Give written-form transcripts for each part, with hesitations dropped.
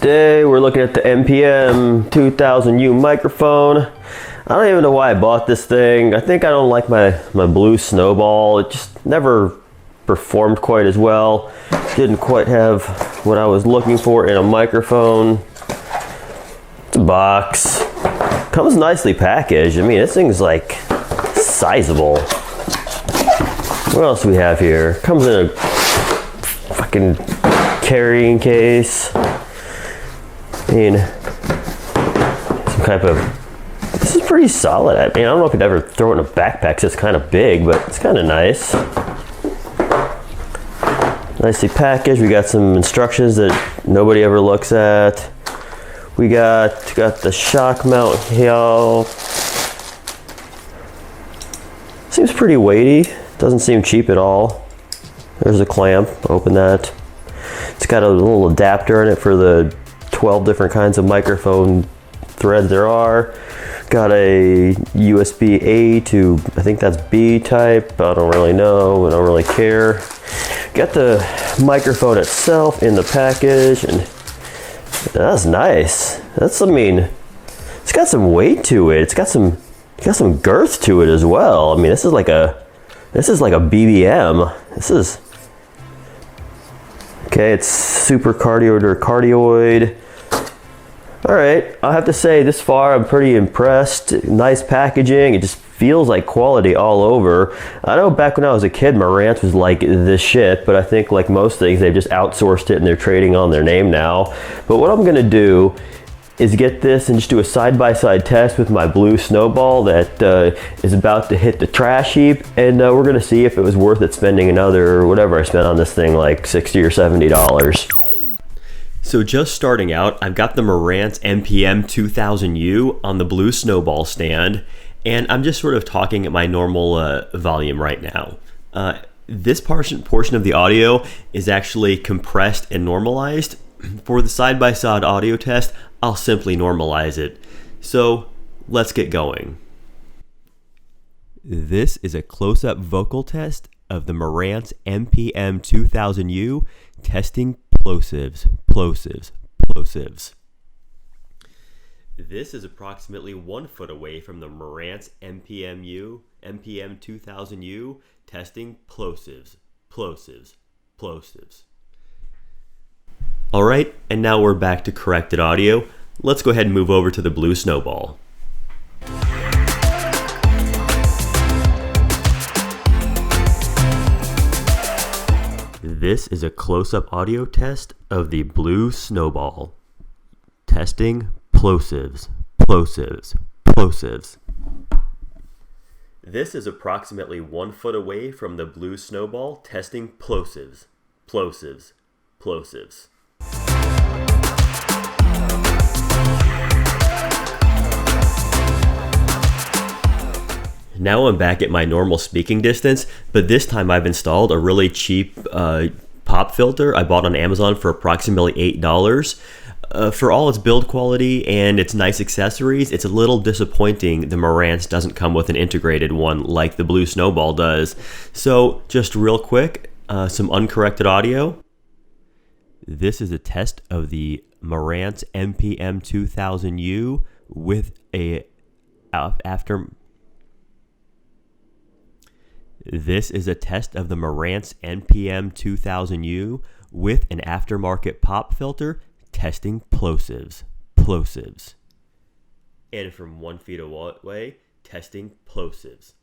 Today we're looking at the MPM-2000U microphone. I don't even know why I bought this thing. I think I don't like my Blue Snowball. It just never performed quite as well. Didn't quite have what I was looking for in a microphone. It's a box. Comes nicely packaged. I mean, this thing's like sizable. What else do we have here? Comes in a fucking carrying case. I mean, some type of, this is pretty solid. I mean, I don't know if I'd ever throw it in a backpack, so it's kind of big, but it's kind of nice. Nicely packaged. We got some instructions that nobody ever looks at. We got the shock mount here. Seems pretty weighty. Doesn't seem cheap at all. There's a clamp. Open that. It's got a little adapter in it for the 12 different kinds of microphone threads there are. Got a USB A to, I think that's B type. I don't really know. I don't really care. Got the microphone itself in the package, and that's nice. I mean, it's got some weight to it. It's got some girth to it as well. I mean, this is like a BBM. This is okay. It's super cardioid or cardioid. All right, I'll have to say this far I'm pretty impressed. Nice packaging. It just feels like quality all over. I know back when I was a kid, Marantz was like this shit, but I think like most things, they've just outsourced it and they're trading on their name now. But what I'm gonna do is get this and just do a side-by-side test with my Blue Snowball that is about to hit the trash heap, and we're gonna see if it was worth it spending another, whatever I spent on this thing, like $60 or $70. So just starting out, I've got the Marantz MPM-2000U on the Blue Snowball stand, and I'm just sort of talking at my normal volume right now. This portion of the audio is actually compressed and normalized. For the side-by-side audio test, I'll simply normalize it. So let's get going. This is a close-up vocal test of the Marantz MPM-2000U testing plosives. This is approximately 1 foot away from the Marantz MPM-2000U testing plosives. All right, and now we're back to corrected audio. Let's go ahead and move over to the Blue Snowball. This is a close-up audio test of the Blue Snowball. Testing plosives. This is approximately 1 foot away from the Blue Snowball testing plosives. Now I'm back at my normal speaking distance, but this time I've installed a really cheap pop filter I bought on Amazon for approximately $8. For all its build quality and its nice accessories, it's a little disappointing the Marantz doesn't come with an integrated one like the Blue Snowball does. So just real quick, some uncorrected audio. This is a test of the Marantz MPM-2000U with a This is a test of the Marantz MPM-2000U with an aftermarket pop filter testing plosives. And from 1 feet away, testing plosives.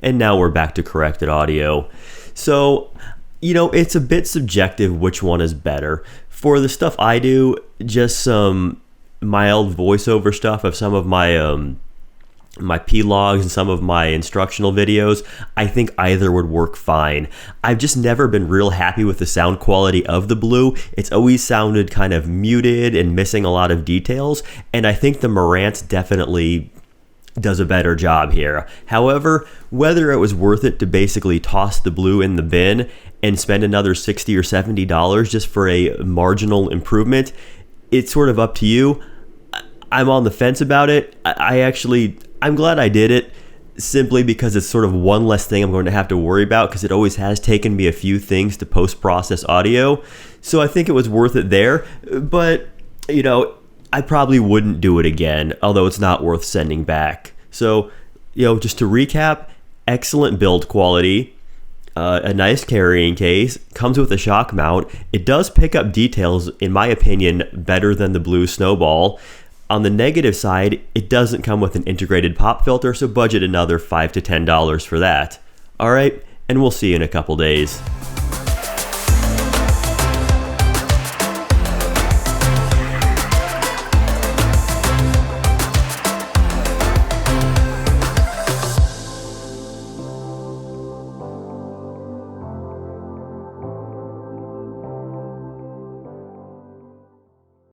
And now we're back to corrected audio. So, you know, it's a bit subjective which one is better. For the stuff I do, just some mild voiceover stuff of some of my my P-logs and some of my instructional videos, I think either would work fine. I've just never been real happy with the sound quality of the Blue. It's always sounded kind of muted and missing a lot of details, and I think the Marantz definitely does a better job here. However, whether it was worth it to basically toss the Blue in the bin and spend another $60 or $70 just for a marginal improvement, it's sort of up to you. I'm on the fence about it. I'm glad I did it. simply because it's sort of one less thing I'm going to have to worry about, because it always has taken me a few things to post-process audio. So I think it was worth it there, but you know, I probably wouldn't do it again, although it's not worth sending back. So, you know, just to recap, excellent build quality, a nice carrying case, comes with a shock mount. It does pick up details, in my opinion, better than the Blue Snowball. On the negative side, it doesn't come with an integrated pop filter, so budget another $5 to $10 for that. All right, and we'll see you in a couple days.